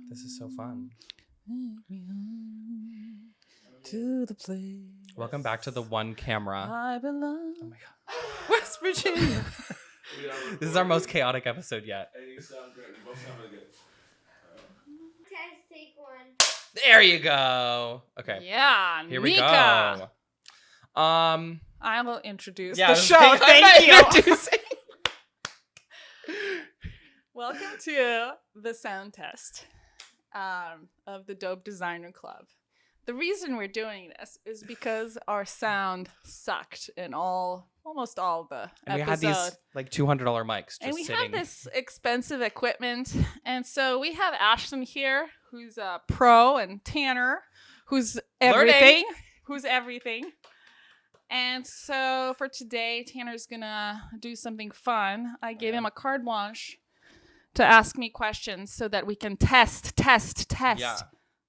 This is so fun. To the place. Welcome back to the one camera. I belong. Oh my god. West Virginia. This is our most chaotic episode yet. Hey, you sound good. You both sound really good. Test, take one. There you go. Okay. Yeah, Here we Nika. go. I will introduce Yeah, the show. I'm Thank not you. introducing. Welcome to the sound test of the Dope Designer Club. The reason we're doing this is because our sound sucked in almost all the And we had episodes. these like $200 mics just And we sitting. have this expensive equipment. And so we have Ashton here, who's a pro, and Tanner, who's everything. Who's everything. And so for today, Tanner's going to do something fun. I gave him a carte blanche to ask me questions so that we can test Yeah.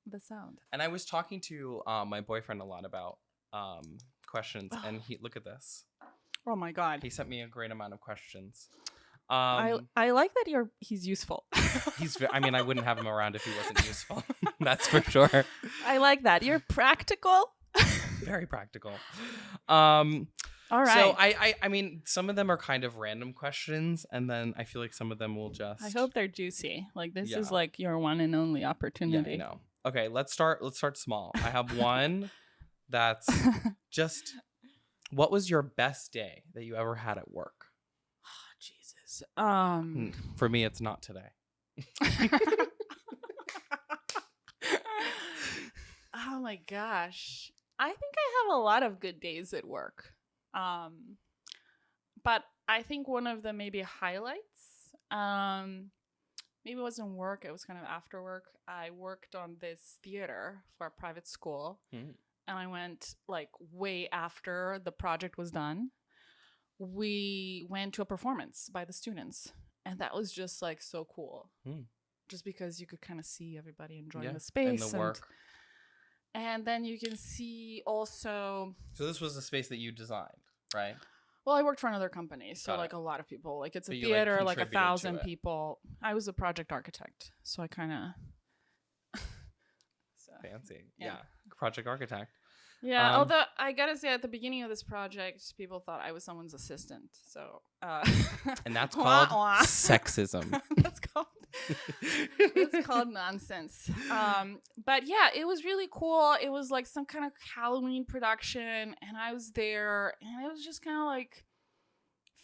the sound. And I was talking to my boyfriend a lot about questions, and look at this. Oh my God. He sent me a great amount of questions. I like that he's useful. I wouldn't have him around if he wasn't useful. That's for sure. I like that. You're practical. Very practical. All right. So I mean, some of them are kind of random questions, and then I feel like some of them will just. I hope they're juicy. Like this is Yeah. like your one and only Yeah, opportunity. I know. Okay, let's start small. I have one that's just. What was your best day that you ever had at work? Oh, Jesus. For me, it's not today. Oh my gosh. I think I have a lot of good days at work. But I think one of the maybe highlights, maybe it wasn't work, it was kind of after work. I worked on this theater for a private school. Mm. And I went like way after the project was done. We went to a performance by the students. And that was just like so cool. Mm. Just because you could kind of see everybody enjoying Yeah, the space. and the work. And then you can see also. So this was the space that you designed, right? Well, I worked for another company. So Got it. like a lot of people. Like it's a But you, theater, like contributed to 1,000 it. people. I was a project architect. So I kind of. Fancy. Yeah. Yeah. Project architect. Yeah, although I gotta say at the beginning of this project, people thought I was someone's assistant. So And that's Wah, called wah. sexism. that's called nonsense. But yeah, it was really cool. It was like some kind of Halloween production, and I was there, and it was just kind of like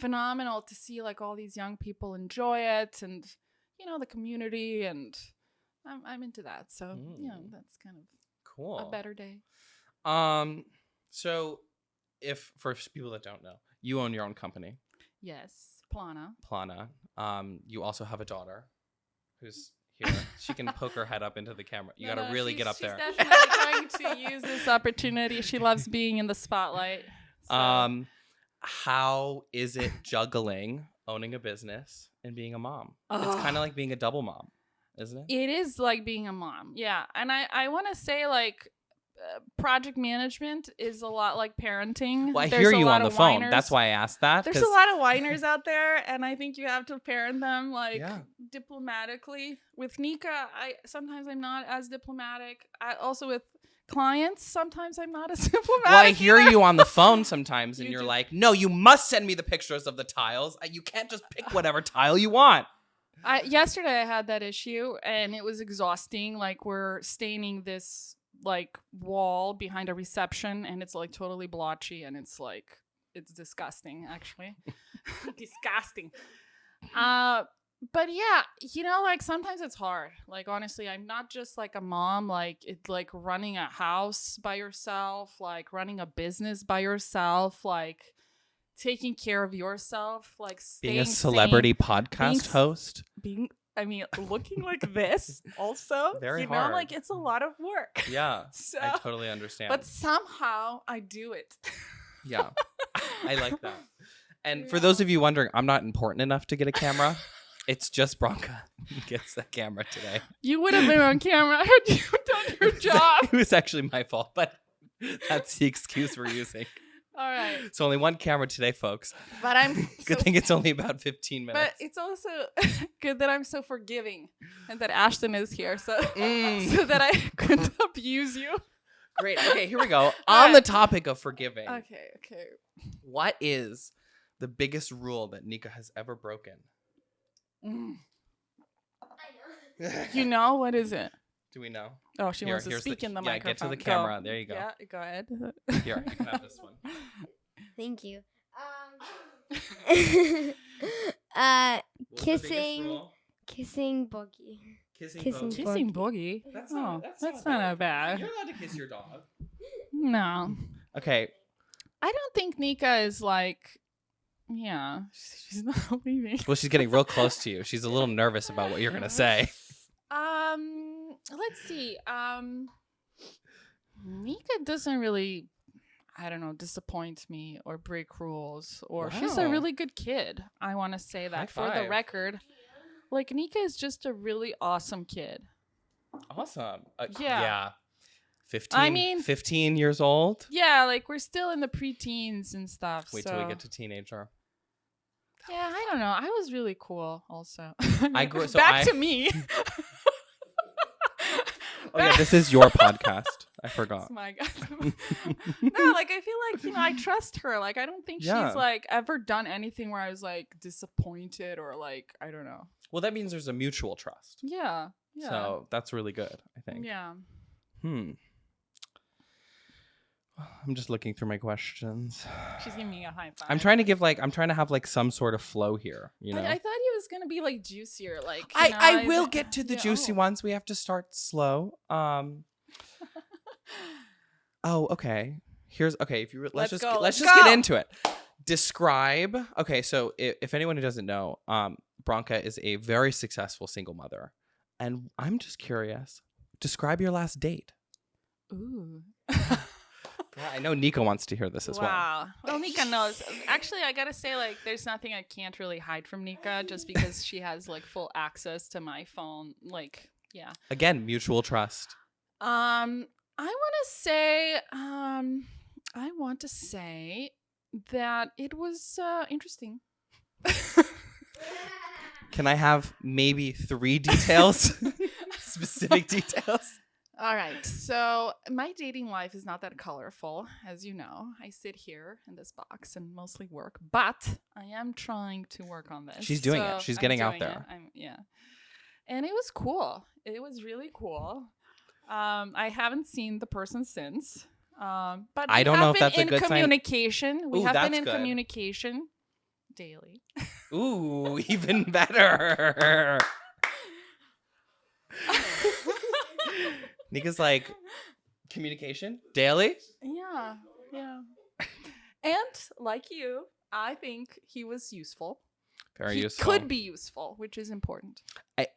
phenomenal to see like all these young people enjoy it, and the community, and I'm into that. So that's kind of Cool. a better day. So if for people that don't know, you own your own company, Yes, Plana. Plana. You also have a daughter who's here. She can poke her head up into the camera. You gotta really get up there. She's definitely going to use this opportunity. She loves being in the spotlight. So. How is it juggling owning a business and being a mom? It's Ugh. kind of like being a double mom, isn't it? It is like being a mom. Yeah. And I want to say like project management is a lot like parenting. Well, I There's hear a you lot on the of phone. whiners. That's why I asked that. There's a lot of whiners out there, and I think you have to parent them like Yeah. diplomatically. With Nika, sometimes I'm not as diplomatic. Also with clients, sometimes I'm not as diplomatic. Well, I hear either. you on the phone sometimes, and You you're do. like, no, you must send me the pictures of the tiles. You can't just pick whatever tile you want. Yesterday I had that issue, and it was exhausting. Like we're staining this like wall behind a reception, and it's like totally blotchy, and it's disgusting actually. Disgusting. But yeah, like sometimes it's hard. Like honestly, I'm not just like a mom, like it's like running a house by yourself, like running a business by yourself, like taking care of yourself, like Being a staying celebrity sane, podcast host. looking like this also. Very hard. hard. Like it's a lot of work. Yeah, So, I totally understand. but somehow I do it. Yeah, I like that. And for Yeah. those of you wondering, I'm not important enough to get a camera. It's just Bronca who gets the camera today. You would have been on camera had you done your job. It was actually my fault, but that's the excuse we're using. All right. So only one camera today, folks. But I'm Good thing it's only about 15 minutes. But it's also good that I'm so forgiving and that Ashton is here so that I could abuse you. Great. Okay, here we go. All On the right. topic of forgiving. Okay. What is the biggest rule that Nika has ever broken? Mm. I know. You know, what is it? Do we know? Oh, she wants to here's speak in the yeah, microphone. get to the Go. camera. There you go. Yeah, go ahead. Here, you can have this one. Thank you. What was the biggest Kissing rule? Boogie. Kissing Kissing Bogey? Kissing Boogie. That's Oh, not, that's not bad. You're allowed to kiss your dog. No. Okay. I don't think Nika is like, yeah, she's not leaving. Well, she's getting real close to you. She's a little nervous about what you're going to say. Let's see. Nika doesn't really, I don't know, disappoint me or break rules, or she's a Wow. really good kid. I want to say that High for the five. record. Like, Nika is just a really awesome kid. Awesome. Yeah. 15, I mean- 15 years old. Yeah, like, we're still in the preteens and stuff. Wait so. till we get to teenager. Yeah, I don't know. I was really cool also. I grew- so Back I- to me. Oh, yeah, this is your podcast. I forgot. Oh my God. No, like, I feel like, I trust her. Like, I don't think Yeah. she's like ever done anything where I was like disappointed or like, I don't know. Well, that means there's a mutual trust. Yeah. Yeah. So that's really good, I think. Yeah. I'm just looking through my questions. She's giving me a high five. I'm trying to have like some sort of flow here, you know. I thought he was gonna be like juicier, like I will get to the juicy oh. ones. We have to start slow. Oh, okay. If you let's Let's just go, let's let's just go. get into it. Describe. Okay, so if anyone who doesn't know, Branka is a very successful single mother, and I'm just curious. Describe your last date. Ooh. Yeah, I know Nika wants to hear this as well. Wow. Well, Nika knows. Actually, I gotta say, like, there's nothing I can't really hide from Nika, just because she has like full access to my phone. Like, yeah. Again, mutual trust. I want to say that it was interesting. Can I have maybe 3 details? Specific details? All right. So my dating life is not that colorful, as you know. I sit here in this box and mostly work, but I am trying to work on this. She's doing it. She's getting out there. Yeah. And it was cool. It was really cool. I haven't seen the person since. But I we don't know have if that's a been good in sign. communication. We Ooh, have been that's in good. communication daily. Ooh, even better. Nika's like, communication daily. Yeah. And like you, I think he was useful. Very he useful. could be useful, which is important.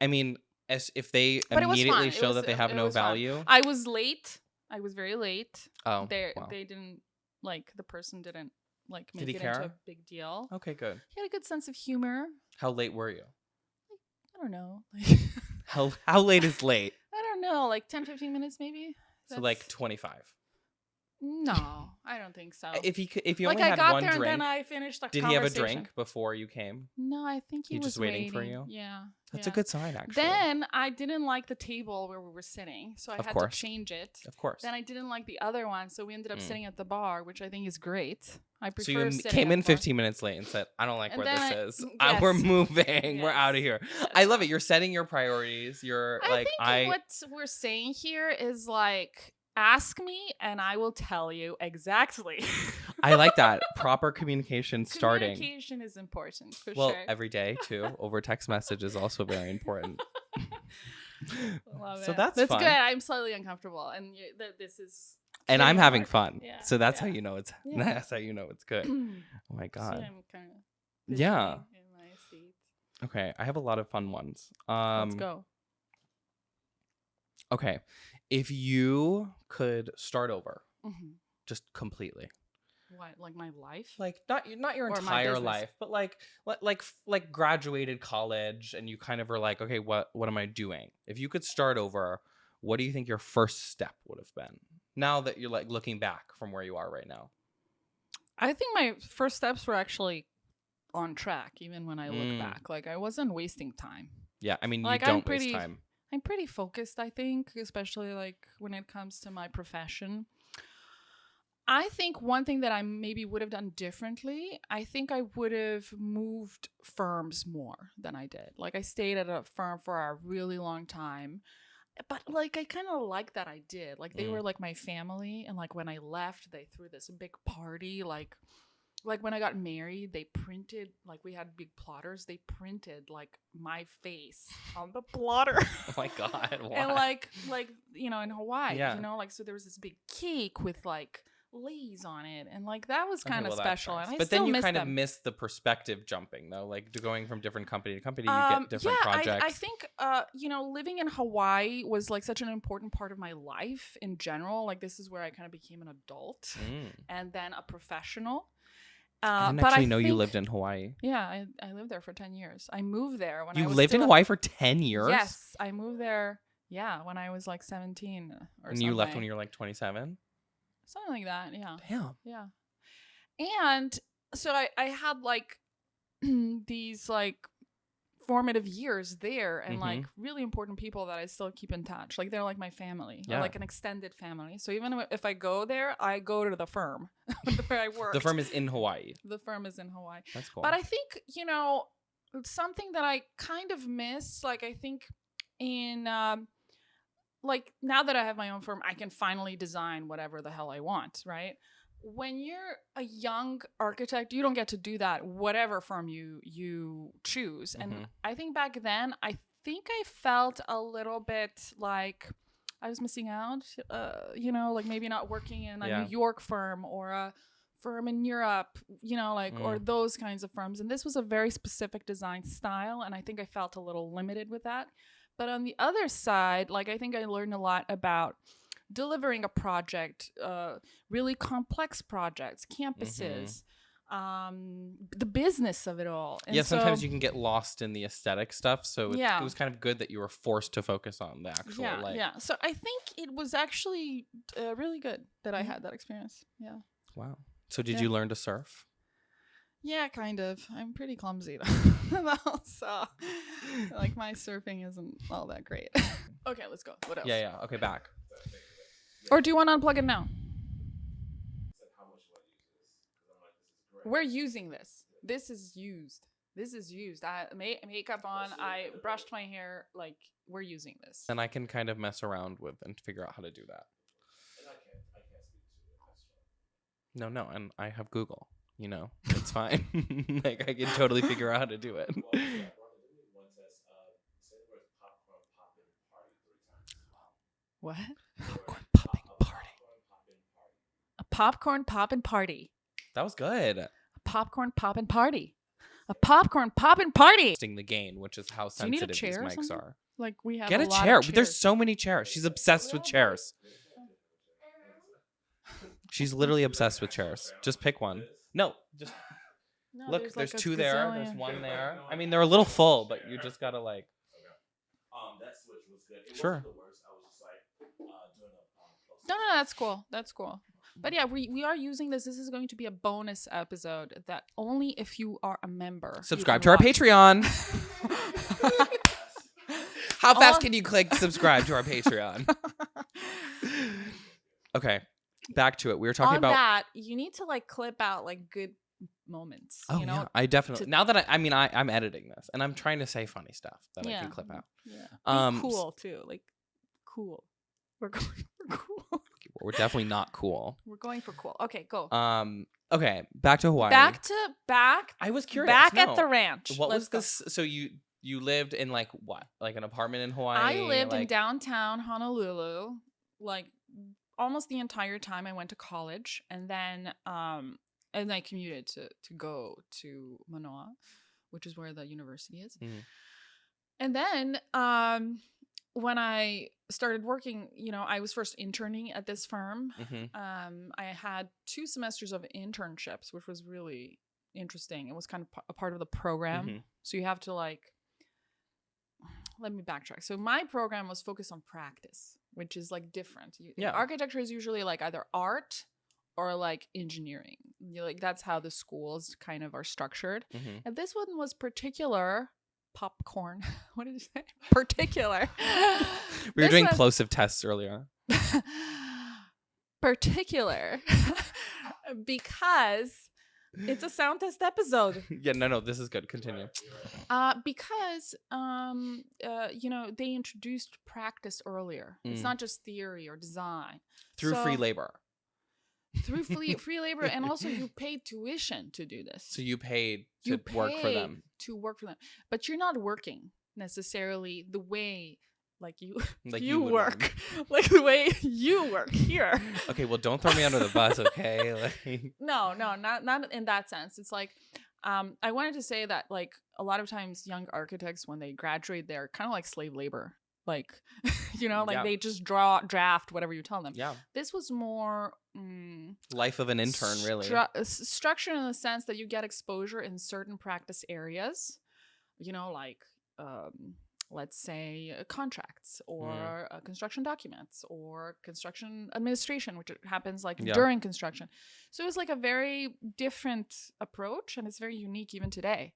I mean, as if they But it was immediately fun. show that they have no value. I was late. I was very late. Oh, They wow. they didn't like the person didn't like Did make he it into a care? big deal. Okay, good. He had a good sense of humor. How late were you? I don't know. How late is late? I don't know, like 10, 15 minutes maybe. So like 25. No, I don't think so. If you like only I had got one there drink, and then I finished the did he have a conversation. drink before you came? No, I think he He was just waiting for you? Yeah. That's yeah. a good sign, actually. Then I didn't like the table where we were sitting, so I Of had course. to change it. Of course. Then I didn't like the other one, so we ended up Mm. sitting at the bar, which I think is great. I prefer So you sitting came at in the bar. 15 minutes late and said, I don't like And where then this is. yes. We're moving. We're out of Yes. here. I love it. You're setting your priorities. You're I like, think what we're saying here is like, ask me and I will tell you exactly. I like that. Proper communication starting. Communication is important for Well, sure. every day too. Over text message is also very important. Love So it. that's fun. good. I'm slightly uncomfortable, and this is. And pretty I'm having hard. fun. Yeah, So that's yeah. how you know it's Yeah. that's how you know it's good. Oh my See, god. I'm kind of Yeah. in my seat. Okay, I have a lot of fun ones. Let's go. Okay. If you could start over Mhm. just completely. What, like my life? Like not your Or my entire business. life, but like graduated college and you kind of were like, okay, what am I doing? If you could start over, what do you think your first step would have been? Now that you're like looking back from where you are right now. I think my first steps were actually on track, even when I look back. Like, I wasn't wasting time. Yeah, I mean, Like, you don't waste time. I'm pretty focused, I think, especially like when it comes to my profession. I think one thing that I maybe would have done differently, I think I would have moved firms more than I did. Like, I stayed at a firm for a really long time. But like, I kind of like that I did. Like, they were like my family, and like when I left, they threw this big party. Like when I got married, they printed, like, we had big plotters. They printed like my face on the plotter. Oh my God. Why? And like you know, in Hawaii, Yeah. you know, like, so there was this big cake with like lays on it, and like that was Okay, kind of well, that's special. nice. And I but still then you miss kind of them. miss the perspective jumping though, like going from different company to company, you get different projects. I think you know, living in Hawaii was like such an important part of my life in general. Like, this is where I kind of became an adult and then a professional. I didn't but actually I know you think- lived in Hawaii. Yeah, I lived there for 10 years. I moved there when I You was lived in still- Hawaii for 10 years? Yes, I moved there. Yeah, when I was like 17 or And something. you left when you were like 27? Something like that. Yeah. Damn. Yeah. And so I had like these like formative years there, and like really important people that I still keep in touch. Like, they're like my family, or Yeah. like an extended family. So even if I go there, I go to the firm where I work. The firm is in Hawaii. The firm is in Hawaii. That's cool. But I think, you know, it's something that I kind of miss. Like, I think in like, now that I have my own firm, I can finally design whatever the hell I want, right? When you're a young architect, you don't get to do that, whatever firm you choose. And I think back then, I think I felt a little bit like I was missing out, you know, like maybe not working in a New York firm or a firm in Europe, you know, like, or those kinds of firms. And this was a very specific design style, and I think I felt a little limited with that. But on the other side, like, I think I learned a lot about delivering a project, really complex projects, campuses, the business of it all. And sometimes so, you can get lost in the aesthetic stuff. So it was kind of good that you were forced to focus on the actual. So I think it was actually really good that I had that experience. Yeah. Wow. So did you learn to surf? Yeah, kind of. I'm pretty clumsy though. So like, my surfing isn't all that great. Okay, let's go. What else? Yeah. Okay, back. Or do you want to unplug it now? We're using this. This is used. I makeup on. I brushed my hair. Like, we're using this. And I can kind of mess around with and figure out how to do that. No, and I have Google. You know, it's fine. Like, I can totally figure out how to do it. What? Popcorn popping party. A popcorn poppin' party. That was good. A popcorn poppin' party. A popcorn poppin' party. Testing the gain, which is how Do you need a sensitive these chair or mics something? are. Like, we have Get a a lot chair. of chairs. There's so many chairs. She's obsessed with chairs. She's literally obsessed with chairs. Just pick one. No, just No, look. There's like a two there. There's gazillion. one there. I mean, they're a little full, but you just gotta like. That switch was good. It Sure. wasn't the worst. I was just like doing a No, that's cool. That's cool. But yeah, we are using this. This is going to be a bonus episode that only if you are a member. you Subscribe can to our watch. Patreon. How fast All- can you click subscribe to our Patreon? Okay, back to it. We were talking On about. that, you need to like clip out like good moments. Oh you know? yeah, I definitely. to- Now that I'm editing this and I'm trying to say funny stuff that I can clip out. Yeah. Be cool too. Like, cool. We're going for cool. We're definitely not cool. We're going for cool. Okay, go. Okay, back to Hawaii. Back. I was curious. Back no. at the ranch. What Let's was go. this? So you lived in like what? Like an apartment in Hawaii? I lived in like, downtown Honolulu, like almost the entire time I went to college, and then I commuted to go to Manoa, which is where the university is. Mhm. And then when I started working, you know, I was first interning at this firm. Mhm. I had 2 semesters of internships, which was really interesting. It was kind of a part of the program. Mhm. So you have to like, let me backtrack. So my program was focused on practice, which is like different. Yeah. Architecture is usually like either art or like engineering. Like that's how the schools kind of are structured. Mhm. And this one was particular popcorn. What did you say? Particular. We were This doing one- plosive tests earlier. particular because it's a sound test episode. Yeah, no, this is good. Continue. Because they introduced practice earlier. It's not just theory or design. Through So- free labor. Through free labor, and also you paid tuition to do this. So you paid You to work for paid them. to work for them, but you're not working necessarily the way like you Like you would work like the way you work here. Okay, well, don't throw me under the bus, okay? Like, No, not in that sense. It's like I wanted to say that like a lot of times young architects when they graduate they're kind of like slave labor. Like Yeah. they just draft whatever you tell them. yeah, This was more life of an intern, really. Structured in the sense that you get exposure in certain practice areas, like let's say contracts or construction documents or construction administration, which happens like Yeah. during construction. So it was like a very different approach, and it's very unique even today.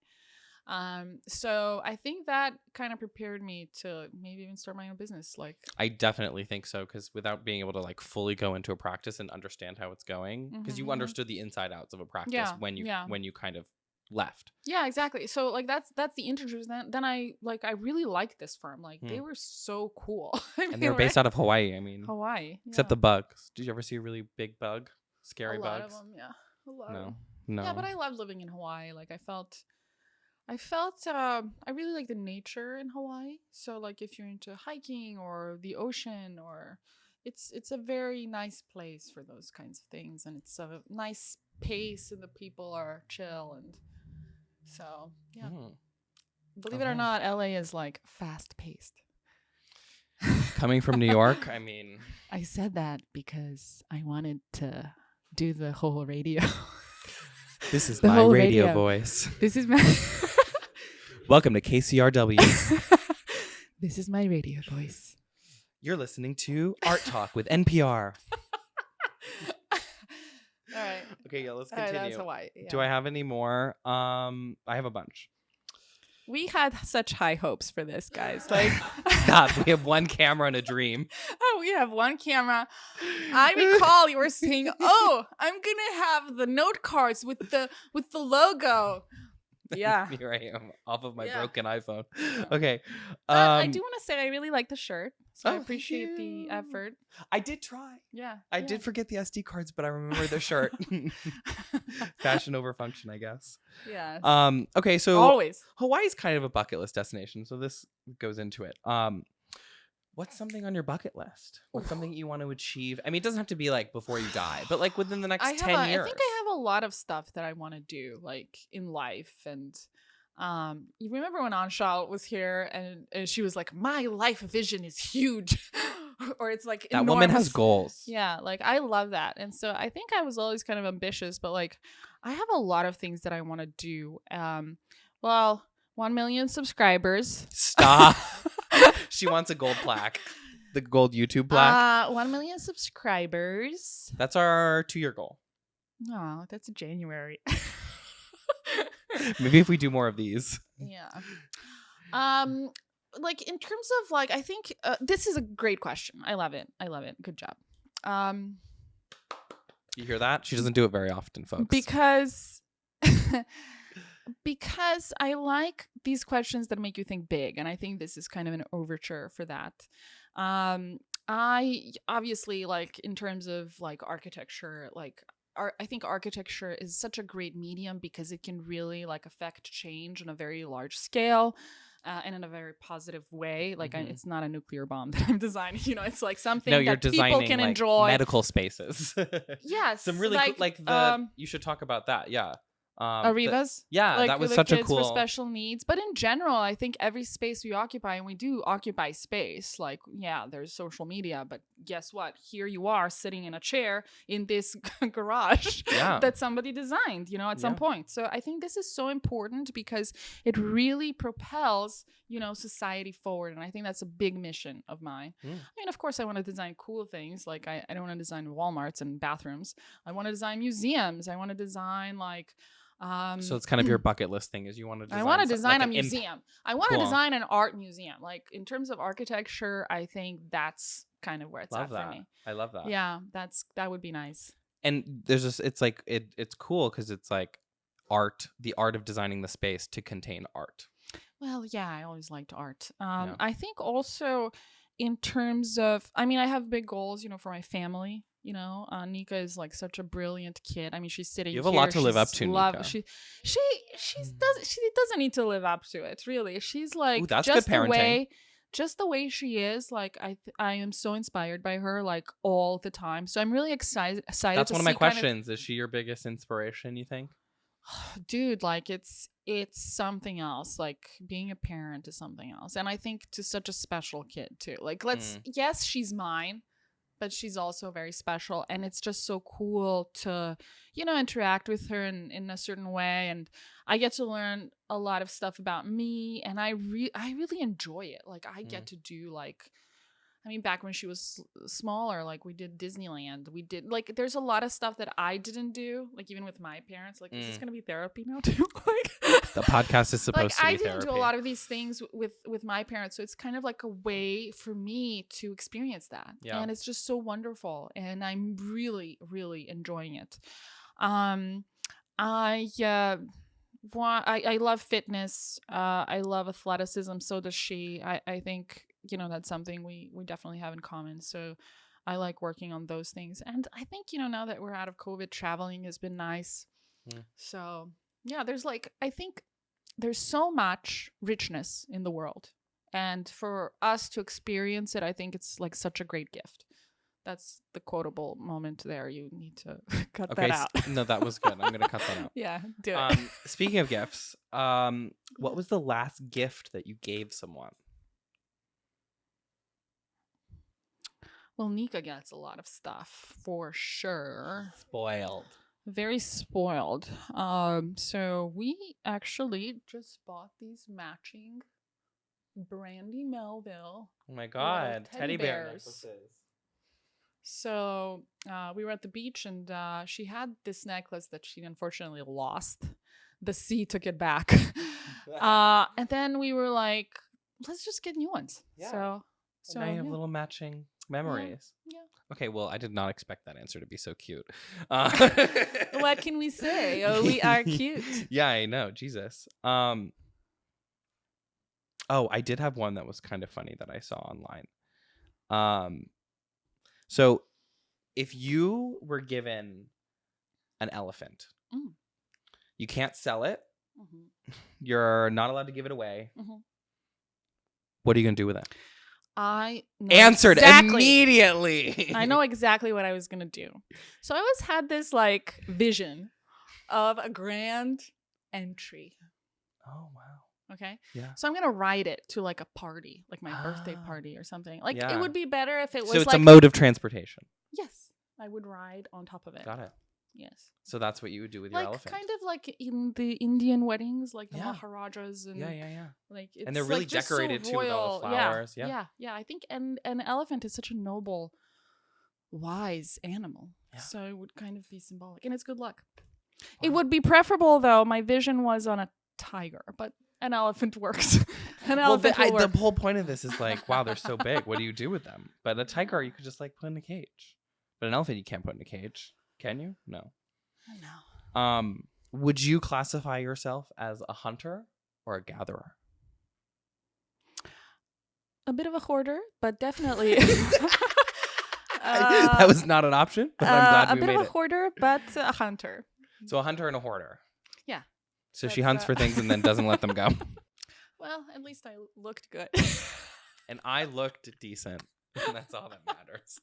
So I think that kind of prepared me to maybe even start my own business. Like, I definitely think so, because without being able to like fully go into a practice and understand how it's going, because you Mhm. understood the inside outs of a practice Yeah, when you yeah. when you kind of left. yeah, exactly. So like that's the introduction. Then I really liked this firm. Like they were so cool. I And mean, they're based right? out of Hawaii. I mean, Hawaii. except yeah. the bugs. Did you ever see a really big bug? a Scary lot bugs? of them. Yeah, a lot of No, them. no. Yeah, but I loved living in Hawaii. Like I felt I really like the nature in Hawaii. So like if you're into hiking or the ocean, or it's a very nice place for those kinds of things, and it's a nice pace and the people are chill, and so yeah. Mm. Believe it or Okay. not, LA is like fast paced. Coming from New York, I mean, I said that because I wanted to do the whole radio. this is The my whole radio radio. voice. This is my Welcome to KCRW. this is my radio voice. You're listening to Art Talk with NPR. All right. Okay, yeah, let's All right, continue. that's Hawaii. Do I have any more? I have a bunch. We had such high hopes for this, guys. Like, Stop. We have one camera and a dream. oh, we have one camera. I recall you were saying, "Oh, I'm gonna have the note cards with the logo." Yeah. Here I am, off of my Yeah. broken iPhone. Okay. But I do want to say I really like the shirt, so I oh, thank appreciate the you. effort. I did try. Yeah. I did forget the SD cards, but I remember the shirt. Fashion over function, I guess. Yeah. Okay, so Always. Hawaii's kind of a bucket list destination, so this goes into it. What's something on your bucket list? What's something you want to achieve? I mean, it doesn't have to be like before you die, but like within the next 10 years. I think I have a lot of stuff that I want to do, like in life. And you remember when Anshal was here and she was like, "My life vision is huge," or it's like That woman has enormous. goals. Yeah, like I love that. And so I think I was always kind of ambitious, but like I have a lot of things that I want to do. Well, 1 million subscribers. Stop. She wants a gold plaque. The gold YouTube plaque. 1 million subscribers. That's our 2-year goal. No, that's January. Maybe if we do more of these. Yeah. Like in terms of like, I think this is a great question. I love it. Good job. You hear that? She doesn't do it very often, folks. Because because I like these questions that make you think big, and I think this is kind of an overture for that. I obviously like in terms of like architecture, like I think architecture is such a great medium because it can really like affect change on a very large scale. And in a very positive way. Like Mhm. it's not a nuclear bomb that I'm designing. You know, it's like something no, you're that designing people can like enjoy. medical spaces. Yes, Some really like, like the. You should talk about that. Yeah. Arrivas. Yeah, Like that was the such a kids cool. for special needs. But in general, I think every space we occupy, and we do occupy space, like, yeah, there's social media, but guess what? Here you are sitting in a chair in this garage Yeah. that somebody designed, you know, at some Yeah. point. So I think this is so important because it really propels, you know, society forward. And I think that's a big mission of mine. Mm. I mean, of course, I want to design cool things. Like, I don't want to design Walmarts and bathrooms. I want to design museums. I want to design, like, So it's kind of your bucket list thing is you want to design I want to design like a museum. I want to Cool. design an art museum. Like, in terms of architecture, I think that's kind of where it's Love at that. for me. I love that. Yeah, that would be nice. And there's just it's like it's cool because it's like the art of designing the space to contain art. Well, yeah, I always liked art. Yeah. I think also in terms of, I mean, I have big goals, you know, for my family. You know, Nika is like such a brilliant kid. I mean, she's sitting. You have a lot to live up to, Nika. She doesn't need to live up to it. Really, she's like Ooh, that's just good parenting. just the way she is. Like I am so inspired by her, like all the time. So I'm really excited. That's to one of my see kind questions. Is she your biggest inspiration, you think? Dude, like it's something else. Like being a parent is something else, and I think to such a special kid too. Like yes, she's mine, but she's also very special, and it's just so cool to, you know, interact with her in a certain way, and I get to learn a lot of stuff about me, and I really enjoy it. Like I get to do, like, I mean, back when she was smaller, like we did Disneyland. We did, like, there's a lot of stuff that I didn't do, like even with my parents. Like, is this gonna be therapy now too? Like, The podcast is supposed like, to be I didn't therapy. do a lot of these things with my parents, so it's kind of like a way for me to experience that. Yeah. And it's just so wonderful, and I'm really enjoying it. I love fitness. I love athleticism. So does she. I think, you know, that's something we definitely have in common. So I like working on those things. And I think, you know, now that we're out of COVID, traveling has been nice. So yeah, I think there's so much richness in the world. And for us to experience it, I think it's like such a great gift. That's the quotable moment there. You need to cut that out. No, that was good. I'm going to cut that out. Yeah, do it. Speaking of gifts, what was the last gift that you gave someone? Well, Nika gets a lot of stuff for sure. Spoiled. Very spoiled. So we actually just bought these matching Brandy Melville. Oh my God. teddy Teddy bear bears. necklaces. So we were at the beach, and she had this necklace that she unfortunately lost. The sea took it back. And then we were like, let's just get new ones. Yeah. So now you have yeah. little matching memories. Yeah. Okay, well, I did not expect that answer to be so cute. What can we say? Oh, we are cute. Yeah, I know. Jesus. Oh, I did have one that was kind of funny that I saw online. So if you were given an elephant, you can't sell it. Mm-hmm. You're not allowed to give it away. Mm-hmm. What are you going to do with it? I know Answered exactly. immediately. I know exactly what I was gonna do. So I always had this like vision of a grand entry. Oh, wow. Okay. Yeah. So I'm gonna ride it to like a party, like my birthday party or something. Like Yeah. it would be better if it was So it's like a mode of transportation. Yes, I would ride on top of it. Got it. Yes. So that's what you would do with your Like elephant. kind of like in the Indian weddings, like the Yeah. Maharajas and Yeah. like it's And they're really like just so decorated too with all the royal. flowers. Yeah. I think an elephant is such a noble, wise animal. Yeah. So it would kind of be symbolic, and it's good luck. It would be preferable though. My vision was on a tiger, but an elephant works. An elephant will work. The whole point of this is like, wow, they're so big. What do you do with them? But a tiger, you could just like put in a cage. But an elephant, you can't put in a cage. Can you? No. No. Would you classify yourself as a hunter or a gatherer? A bit of a hoarder, but definitely. That was not an option, but I'm glad we a bit made of a it. hoarder, but a hunter. So a hunter and a hoarder. Yeah. So she That's, hunts for things and then doesn't let them go. Well, at least I looked good. And I looked decent. And that's all that matters.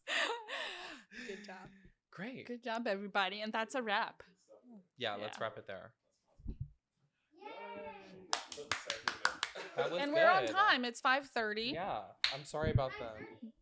Good job. Great. Good job, everybody. And that's a wrap. Yeah, let's wrap it there. That was And we're on good. time. It's 5:30. Yeah, I'm sorry about that.